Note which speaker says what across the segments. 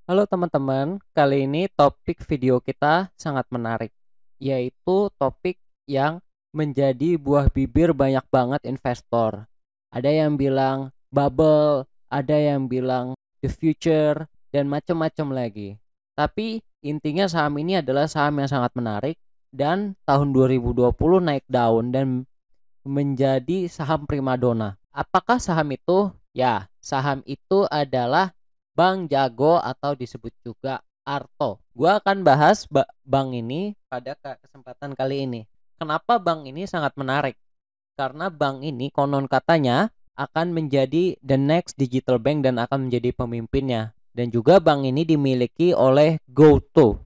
Speaker 1: Halo teman-teman, kali ini topik video kita sangat menarik, yaitu topik yang menjadi buah bibir banyak banget investor. Ada yang bilang bubble, ada yang bilang the future, dan macam-macam lagi. Tapi intinya saham ini adalah saham yang sangat menarik dan tahun 2020 naik daun dan menjadi saham primadona. Apakah saham itu? Ya, saham itu adalah Bank Jago atau disebut juga Arto. Gua akan bahas bank ini pada kesempatan kali ini. Kenapa bank ini sangat menarik? Karena bank ini konon katanya akan menjadi the next digital bank dan akan menjadi pemimpinnya. Dan juga bank ini dimiliki oleh GoTo.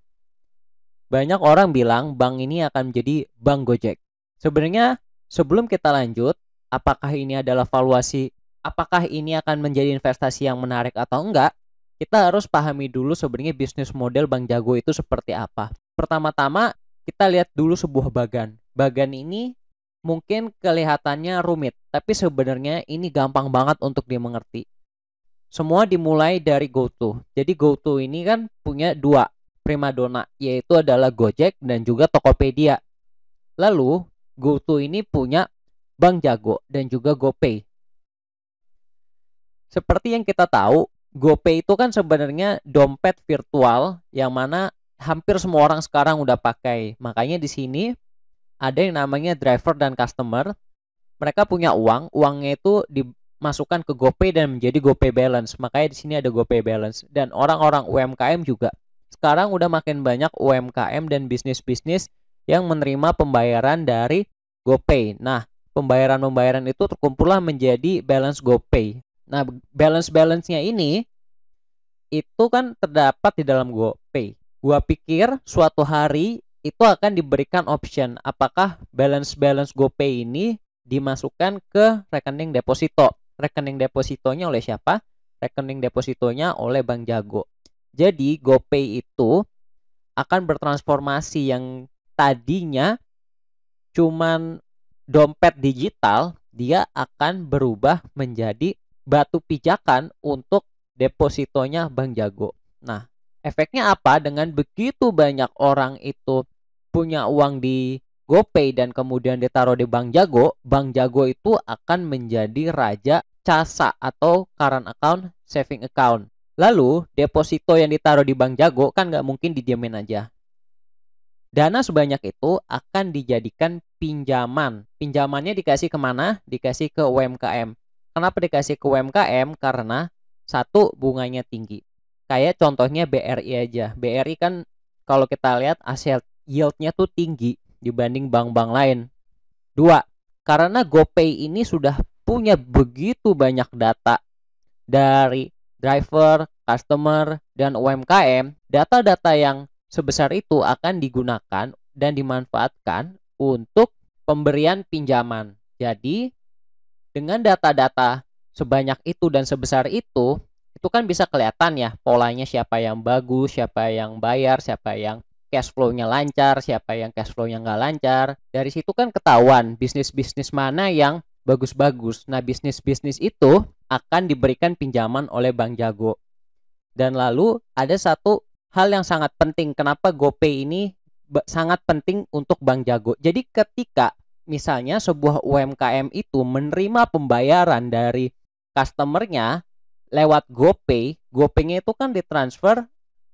Speaker 1: Banyak orang bilang bank ini akan menjadi bank Gojek. Sebenarnya sebelum kita lanjut, apakah ini adalah valuasi, apakah ini akan menjadi investasi yang menarik atau enggak, kita harus pahami dulu sebenarnya bisnis model Bank Jago itu seperti apa. Pertama-tama kita lihat dulu sebuah bagan. Bagan ini mungkin kelihatannya rumit, tapi sebenarnya ini gampang banget untuk dimengerti. Semua dimulai dari GoTo. Jadi GoTo ini kan punya dua primadona, yaitu adalah Gojek dan juga Tokopedia. Lalu GoTo ini punya Bank Jago dan juga GoPay. Seperti yang kita tahu, GoPay itu kan sebenarnya dompet virtual yang mana hampir semua orang sekarang udah pakai. Makanya di sini ada yang namanya driver dan customer. Mereka punya uang, uangnya itu dimasukkan ke GoPay dan menjadi GoPay balance. Makanya di sini ada GoPay balance. Dan orang-orang UMKM juga. Sekarang udah makin banyak UMKM dan bisnis-bisnis yang menerima pembayaran dari GoPay. Nah, pembayaran-pembayaran itu terkumpullah menjadi balance GoPay. Nah, balance-balance-nya ini itu kan terdapat di dalam GoPay. Gua pikir suatu hari itu akan diberikan option apakah balance GoPay ini dimasukkan ke rekening deposito. Rekening depositonya oleh siapa? Rekening depositonya oleh Bank Jago. Jadi GoPay itu akan bertransformasi yang tadinya cuman dompet digital, dia akan berubah menjadi batu pijakan untuk depositonya Bank Jago. Nah, efeknya apa dengan begitu banyak orang itu punya uang di GoPay dan kemudian ditaruh di Bank Jago, Bank Jago itu akan menjadi raja CASA atau current account saving account. Lalu deposito yang ditaruh di Bank Jago kan nggak mungkin didiamin aja. Dana sebanyak itu akan dijadikan pinjaman. Pinjamannya dikasih kemana? Dikasih ke UMKM. Kenapa dikasih ke UMKM? Karena satu, bunganya tinggi. Kayak contohnya BRI aja. BRI kan kalau kita lihat aset yieldnya tuh tinggi dibanding bank-bank lain. Dua, karena GoPay ini sudah punya begitu banyak data dari driver, customer, dan UMKM, data-data yang sebesar itu akan digunakan dan dimanfaatkan untuk pemberian pinjaman. Jadi, dengan data-data sebanyak itu dan sebesar itu kan bisa kelihatan ya polanya siapa yang bagus, siapa yang bayar, siapa yang cash flow-nya lancar, siapa yang cash flow-nya nggak lancar. Dari situ kan ketahuan bisnis-bisnis mana yang bagus-bagus. Nah, bisnis-bisnis itu akan diberikan pinjaman oleh Bank Jago. Dan lalu ada satu hal yang sangat penting kenapa GoPay ini sangat penting untuk Bank Jago. Jadi ketika misalnya sebuah UMKM itu menerima pembayaran dari customernya lewat GoPay, GoPay-nya itu kan ditransfer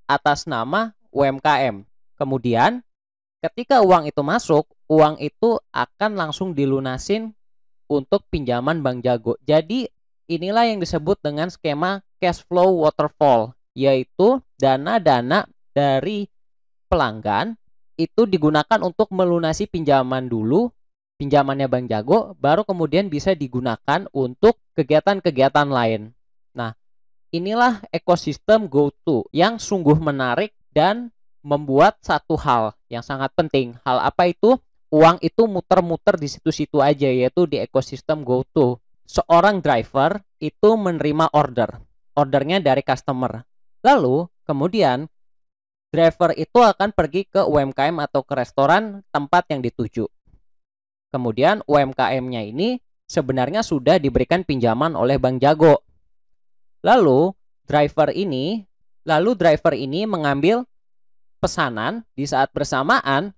Speaker 1: atas nama UMKM. Kemudian ketika uang itu masuk, uang itu akan langsung dilunasin untuk pinjaman Bank Jago. Jadi inilah yang disebut dengan skema cash flow waterfall, yaitu dana-dana dari pelanggan itu digunakan untuk melunasi pinjaman dulu, pinjamannya Bank Jago, baru kemudian bisa digunakan untuk kegiatan-kegiatan lain. Nah, inilah ekosistem GoTo yang sungguh menarik dan membuat satu hal yang sangat penting. Hal apa itu? Uang itu muter-muter di situ-situ aja, yaitu di ekosistem GoTo. Seorang driver itu menerima ordernya dari customer. Lalu kemudian driver itu akan pergi ke UMKM atau ke restoran tempat yang dituju. Kemudian UMKM-nya ini sebenarnya sudah diberikan pinjaman oleh Bank Jago. Lalu driver ini Lalu driver ini mengambil pesanan, di saat bersamaan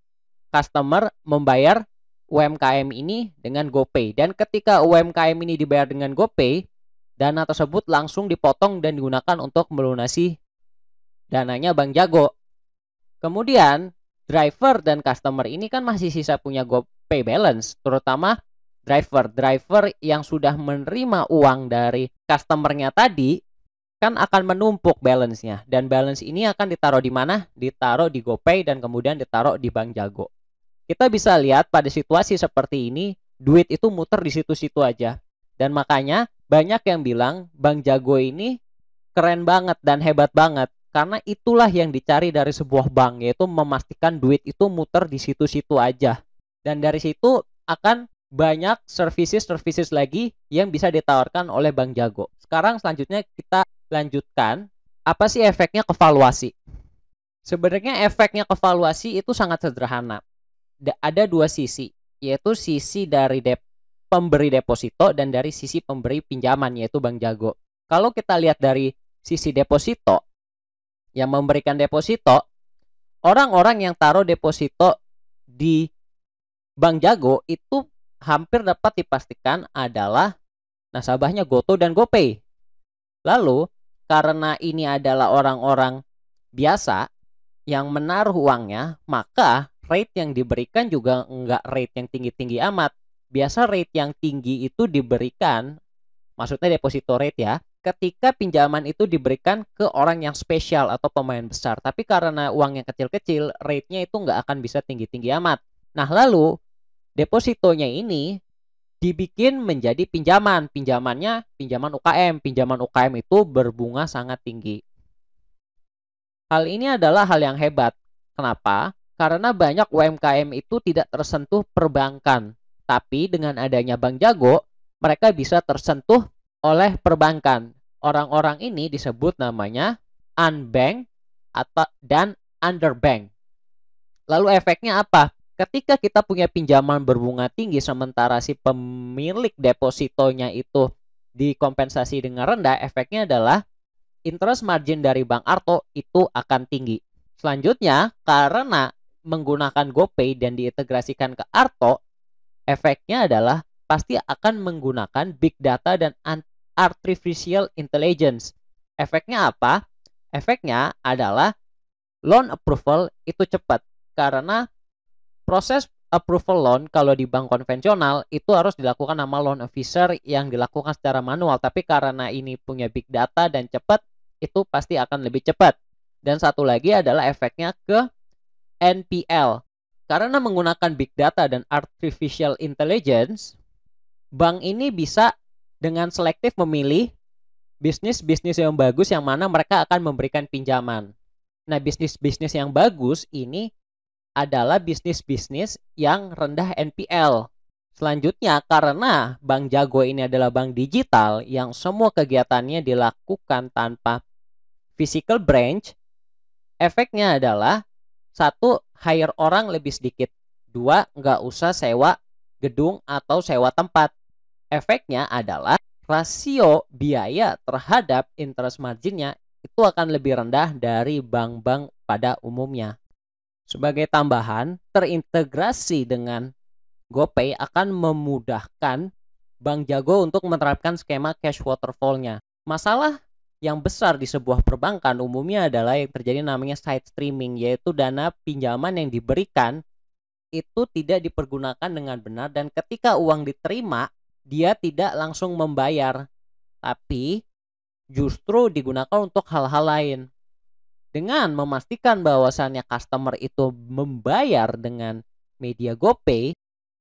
Speaker 1: customer membayar UMKM ini dengan GoPay. Dan ketika UMKM ini dibayar dengan GoPay, dana tersebut langsung dipotong dan digunakan untuk melunasi dananya Bang Jago. Kemudian driver dan customer ini kan masih sisa punya GoPay balance, terutama driver yang sudah menerima uang dari customernya tadi kan akan menumpuk balance-nya, dan balance ini akan ditaruh di mana? Ditaruh di GoPay dan kemudian ditaruh di Bang Jago. Kita bisa lihat pada situasi seperti ini, duit itu muter di situ-situ aja. Dan makanya banyak yang bilang Bang Jago ini keren banget dan hebat banget, karena itulah yang dicari dari sebuah bank, yaitu memastikan duit itu muter di situ-situ aja. Dan dari situ akan banyak services lagi yang bisa ditawarkan oleh Bang Jago. Sekarang selanjutnya kita lanjutkan, apa sih efeknya ke valuasi? Sebenarnya efeknya ke valuasi itu sangat sederhana. Ada dua sisi, yaitu sisi dari pemberi deposito dan dari sisi pemberi pinjaman, yaitu Bang Jago. Kalau kita lihat dari sisi deposito, yang memberikan deposito, orang-orang yang taruh deposito di Bang Jago itu hampir dapat dipastikan adalah nasabahnya GoTo dan GoPay. Lalu karena ini adalah orang-orang biasa yang menaruh uangnya, maka rate yang diberikan juga enggak rate yang tinggi-tinggi amat. Biasa rate yang tinggi itu diberikan, maksudnya deposito rate ya, ketika pinjaman itu diberikan ke orang yang spesial atau pemain besar. Tapi karena uang yang kecil-kecil, rate-nya itu enggak akan bisa tinggi-tinggi amat. Nah, lalu depositonya ini dibikin menjadi pinjaman. Pinjamannya pinjaman UKM. Pinjaman UKM itu berbunga sangat tinggi. Hal ini adalah hal yang hebat. Kenapa? Karena banyak UMKM itu tidak tersentuh perbankan. Tapi dengan adanya Bang Jago, mereka bisa tersentuh oleh perbankan. Orang-orang ini disebut namanya unbanked dan underbanked. Lalu efeknya apa? Ketika kita punya pinjaman berbunga tinggi sementara si pemilik depositonya itu dikompensasi dengan rendah, efeknya adalah interest margin dari Bang Arto itu akan tinggi. Selanjutnya, karena menggunakan GoPay dan diintegrasikan ke Arto, efeknya adalah pasti akan menggunakan big data dan artificial intelligence. Efeknya apa? Efeknya adalah loan approval itu cepat, karena proses approval loan kalau di bank konvensional itu harus dilakukan sama loan officer yang dilakukan secara manual. Tapi karena ini punya big data dan cepat, itu pasti akan lebih cepat. Dan satu lagi adalah efeknya ke NPL. Karena menggunakan big data dan artificial intelligence, bank ini bisa dengan selektif memilih bisnis-bisnis yang bagus yang mana mereka akan memberikan pinjaman. Nah, bisnis-bisnis yang bagus ini adalah bisnis-bisnis yang rendah NPL. Selanjutnya, karena Bang Jago ini adalah bank digital yang semua kegiatannya dilakukan tanpa physical branch, efeknya adalah satu, hire orang lebih sedikit. Dua, nggak usah sewa gedung atau sewa tempat. Efeknya adalah rasio biaya terhadap interest marginnya itu akan lebih rendah dari bank-bank pada umumnya. Sebagai tambahan, terintegrasi dengan GoPay akan memudahkan Bang Jago untuk menerapkan skema cash waterfall-nya. Masalah yang besar di sebuah perbankan umumnya adalah yang terjadi namanya side streaming, yaitu dana pinjaman yang diberikan itu tidak dipergunakan dengan benar, dan ketika uang diterima, dia tidak langsung membayar, tapi justru digunakan untuk hal-hal lain. Dengan memastikan bahwasannya customer itu membayar dengan media GoPay,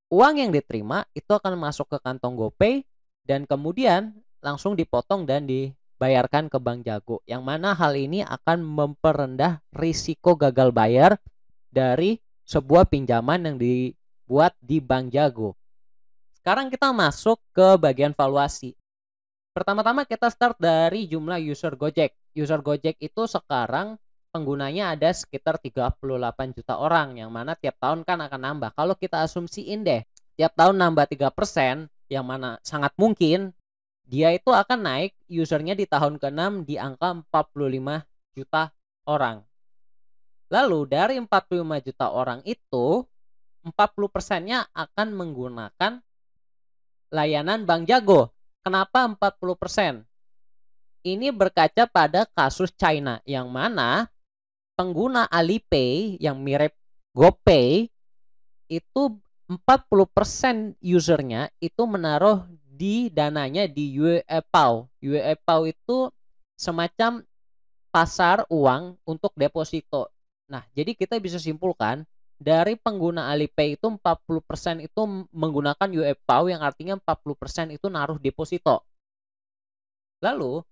Speaker 1: uang yang diterima itu akan masuk ke kantong GoPay dan kemudian langsung dipotong dan dibayarkan ke Bang Jago. Yang mana hal ini akan memperendah risiko gagal bayar dari sebuah pinjaman yang dibuat di Bang Jago. Sekarang kita masuk ke bagian valuasi. Pertama-tama kita start dari jumlah user Gojek. User Gojek itu sekarang penggunanya ada sekitar 38 juta orang, yang mana tiap tahun kan akan nambah. Kalau kita asumsiin deh, tiap tahun nambah 3%, yang mana sangat mungkin dia itu akan naik usernya di tahun ke-6 di angka 45 juta orang. Lalu dari 45 juta orang itu 40%-nya akan menggunakan layanan Bank Jago. Kenapa 40%? Ini berkaca pada kasus China yang mana pengguna Alipay yang mirip GoPay itu 40% usernya itu menaruh di dananya di UEPAO. UEPAO itu semacam pasar uang untuk deposito. Nah, jadi kita bisa simpulkan dari pengguna Alipay itu 40% itu menggunakan UEPAO yang artinya 40% itu naruh deposito. Lalu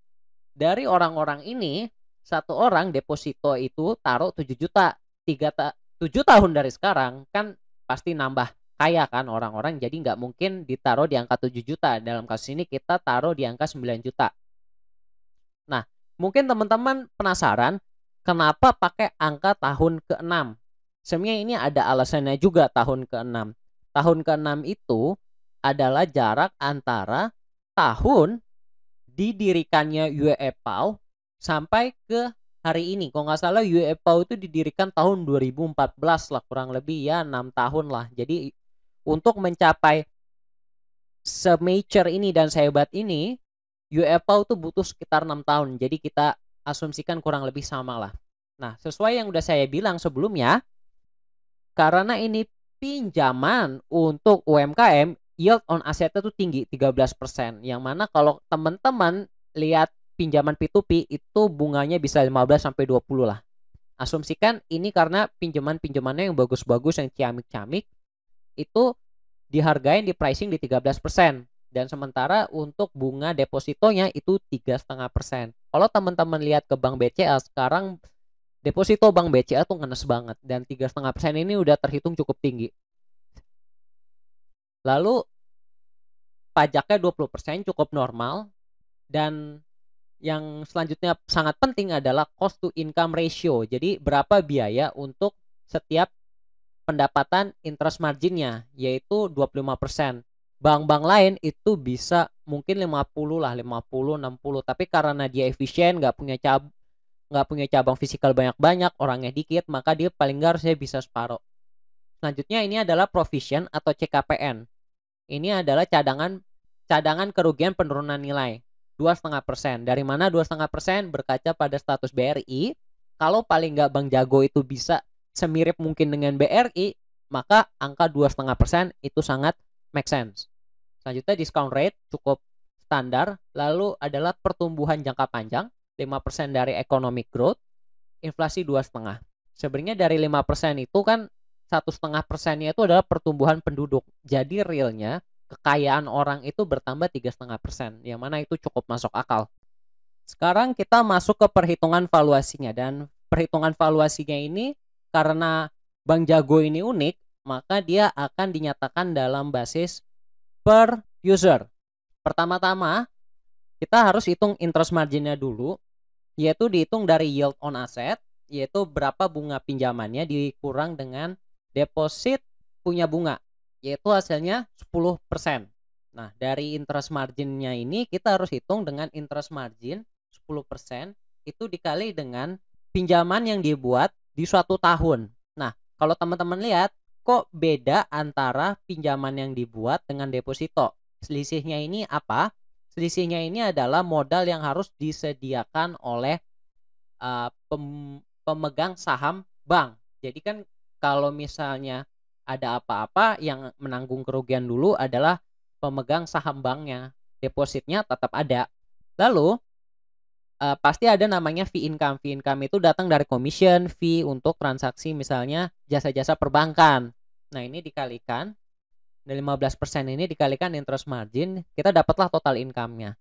Speaker 1: dari orang-orang ini, satu orang deposito itu taruh 7 juta. 7 tahun dari sekarang kan pasti nambah kaya kan orang-orang, jadi nggak mungkin ditaruh di angka 7 juta. Dalam kasus ini kita taruh di angka 9 juta. Nah, mungkin teman-teman penasaran kenapa pakai angka tahun ke-6. Sebenarnya ini ada alasannya juga tahun ke-6. Tahun ke-6 itu adalah jarak antara tahun didirikannya UEPAO sampai ke hari ini. Kalau nggak salah UEPAO itu didirikan tahun 2014 lah, kurang lebih ya 6 tahun lah. Jadi untuk mencapai se-mature ini dan sehebat ini, UEPAO itu butuh sekitar 6 tahun. Jadi kita asumsikan kurang lebih sama lah. Nah, sesuai yang udah saya bilang sebelumnya, karena ini pinjaman untuk UMKM, yield on assetnya tuh tinggi 13%. Yang mana kalau teman-teman lihat pinjaman P2P itu bunganya bisa 15 sampai 20 lah. Asumsikan ini karena pinjaman-pinjamannya yang bagus-bagus, yang ciamik-ciamik itu dihargain di pricing di 13%. Dan sementara untuk bunga depositonya itu 3,5%. Kalau teman-teman lihat ke Bank BCA sekarang, deposito Bank BCA tuh ngenes banget. Dan 3,5% ini udah terhitung cukup tinggi. Lalu pajaknya 20% cukup normal. Dan yang selanjutnya sangat penting adalah cost to income ratio. Jadi berapa biaya untuk setiap pendapatan interest marginnya, yaitu 25%. Bank-bank lain itu bisa mungkin 50 lah, 50, 60. Tapi karena dia efisien, nggak punya cabang fisikal banyak-banyak, orangnya dikit, maka dia paling nggak harusnya bisa separuh. Selanjutnya ini adalah provision atau CKPN. Ini adalah cadangan kerugian penurunan nilai 2,5%. Dari mana 2,5%? Berkaca pada status BRI. Kalau paling nggak Bank Jago itu bisa semirip mungkin dengan BRI, maka angka 2,5% itu sangat make sense. Selanjutnya discount rate cukup standar. Lalu adalah pertumbuhan jangka panjang 5% dari economic growth, inflasi 2,5%. Sebenarnya dari 5% itu kan 1,5%-nya itu adalah pertumbuhan penduduk. Jadi realnya kekayaan orang itu bertambah 3,5%, yang mana itu cukup masuk akal. Sekarang kita masuk ke perhitungan valuasinya, dan perhitungan valuasinya ini karena Bank Jago ini unik, maka dia akan dinyatakan dalam basis per user. Pertama-tama kita harus hitung interest marginnya dulu, yaitu dihitung dari yield on asset, yaitu berapa bunga pinjamannya dikurang dengan deposit punya bunga, yaitu hasilnya 10%. Nah, dari interest marginnya ini kita harus hitung dengan interest margin 10% itu dikali dengan pinjaman yang dibuat di suatu tahun. Nah, kalau teman-teman lihat, kok beda antara pinjaman yang dibuat dengan deposito? Selisihnya ini apa? Selisihnya ini adalah modal yang harus disediakan oleh pemegang saham bank. Jadi kan kalau misalnya ada apa-apa, yang menanggung kerugian dulu adalah pemegang saham banknya. Depositnya tetap ada. Lalu pasti ada namanya fee income. Fee income itu datang dari commission, fee untuk transaksi misalnya jasa-jasa perbankan. Nah, ini dikalikan, dari 15% ini dikalikan interest margin, kita dapatlah total income-nya.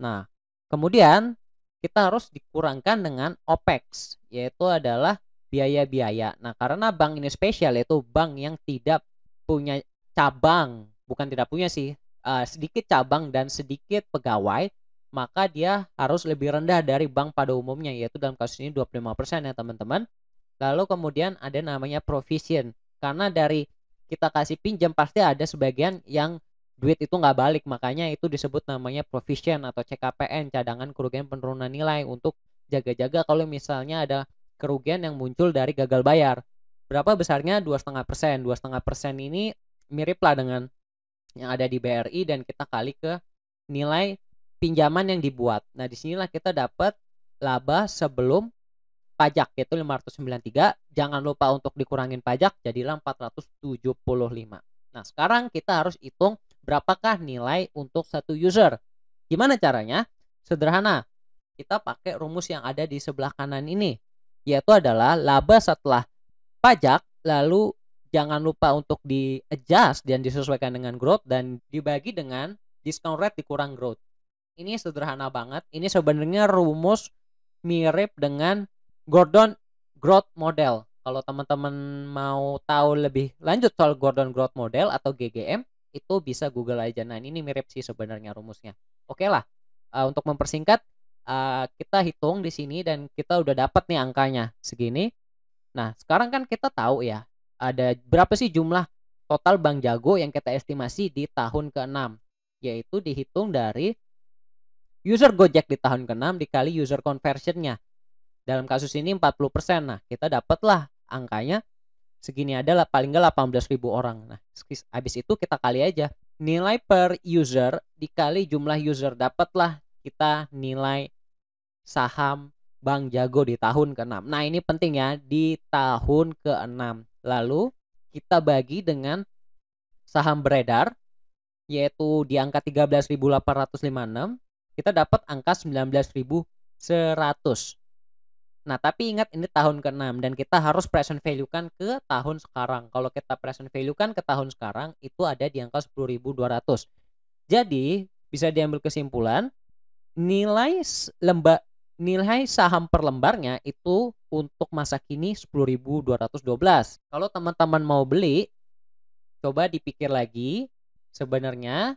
Speaker 1: Nah, kemudian kita harus dikurangkan dengan OPEX, yaitu adalah biaya-biaya. Nah, karena bank ini spesial, yaitu bank yang tidak punya cabang, bukan tidak punya sih, sedikit cabang dan sedikit pegawai, maka dia harus lebih rendah dari bank pada umumnya, yaitu dalam kasus ini 25% ya teman-teman. Lalu kemudian ada namanya provision, karena dari kita kasih pinjam pasti ada sebagian yang duit itu nggak balik, makanya itu disebut namanya provision atau CKPN, cadangan kerugian penurunan nilai, untuk jaga-jaga kalau misalnya ada kerugian yang muncul dari gagal bayar. Berapa besarnya? 2,5%. 2,5% ini mirip lah dengan yang ada di BRI dan kita kali ke nilai pinjaman yang dibuat. Nah, disinilah kita dapat laba sebelum pajak, yaitu 593. Jangan lupa untuk dikurangin pajak, jadilah 475. Nah, sekarang kita harus hitung berapakah nilai untuk satu user. Gimana caranya? Sederhana. Kita pakai rumus yang ada di sebelah kanan ini, yaitu adalah laba setelah pajak, lalu jangan lupa untuk di-adjust dan disesuaikan dengan growth dan dibagi dengan discount rate dikurang growth. Ini sederhana banget. Ini sebenarnya rumus mirip dengan Gordon Growth Model. Kalau teman-teman mau tahu lebih lanjut soal Gordon Growth Model atau GGM, itu bisa Google aja. Nah, ini mirip sih sebenarnya rumusnya. Oke lah, untuk mempersingkat, kita hitung di sini dan kita udah dapat nih angkanya segini. Nah, sekarang kan kita tahu ya, ada berapa sih jumlah total Bank Jago yang kita estimasi di tahun ke-6, yaitu dihitung dari user Gojek di tahun ke-6 dikali user conversionnya. Dalam kasus ini 40%. Nah, kita dapatlah angkanya segini, adalah paling nggak 18.000 orang. Nah, habis itu kita kali aja nilai per user dikali jumlah user, dapatlah kita nilai saham Bank Jago di tahun ke-6. Nah, ini penting ya, di tahun ke-6. Lalu kita bagi dengan saham beredar, yaitu di angka 13.856, kita dapat angka 19.100. Nah, tapi ingat ini tahun ke-6 dan kita harus present value kan ke tahun sekarang. Kalau kita present value kan ke tahun sekarang, itu ada di angka 10.200. Jadi, bisa diambil kesimpulan nilai saham per lembarnya itu untuk masa kini 10.212. Kalau teman-teman mau beli, coba dipikir lagi. Sebenarnya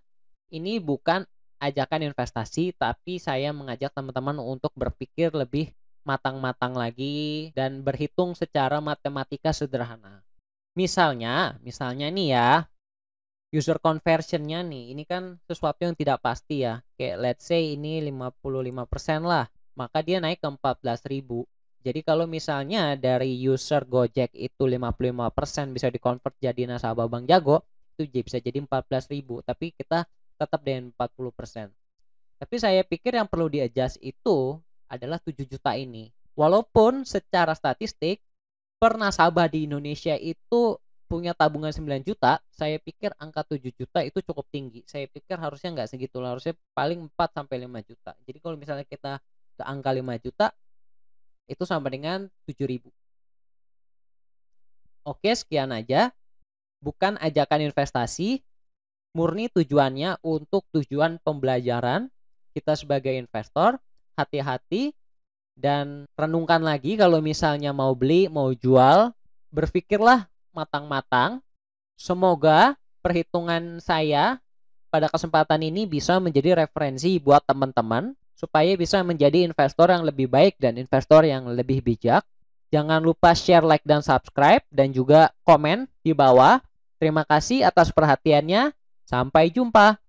Speaker 1: ini bukan ajakan investasi, tapi saya mengajak teman-teman untuk berpikir lebih matang-matang lagi dan berhitung secara matematika sederhana. Misalnya nih ya, user conversionnya nih, ini kan sesuatu yang tidak pasti ya. Kayak let's say ini 55% lah, maka dia naik ke 14.000. Jadi kalau misalnya dari user Gojek itu 55% bisa dikonvert jadi nasabah Bank Jago, itu bisa jadi 14.000, tapi kita tetap dengan 40%. Tapi saya pikir yang perlu di-adjust itu adalah 7 juta ini. Walaupun secara statistik per nasabah di Indonesia itu punya tabungan 9 juta, saya pikir angka 7 juta itu cukup tinggi. Saya pikir harusnya nggak segitu, harusnya paling 4-5 juta. Jadi kalau misalnya kita ke angka 5 juta, itu sama dengan 7.000. Oke, sekian aja. Bukan ajakan investasi, murni tujuannya untuk tujuan pembelajaran. Kita sebagai investor, hati-hati dan renungkan lagi kalau misalnya mau beli, mau jual, berpikirlah matang-matang. Semoga perhitungan saya pada kesempatan ini bisa menjadi referensi buat teman-teman supaya bisa menjadi investor yang lebih baik dan investor yang lebih bijak. Jangan lupa share, like, dan subscribe dan juga komen di bawah. Terima kasih atas perhatiannya. Sampai jumpa.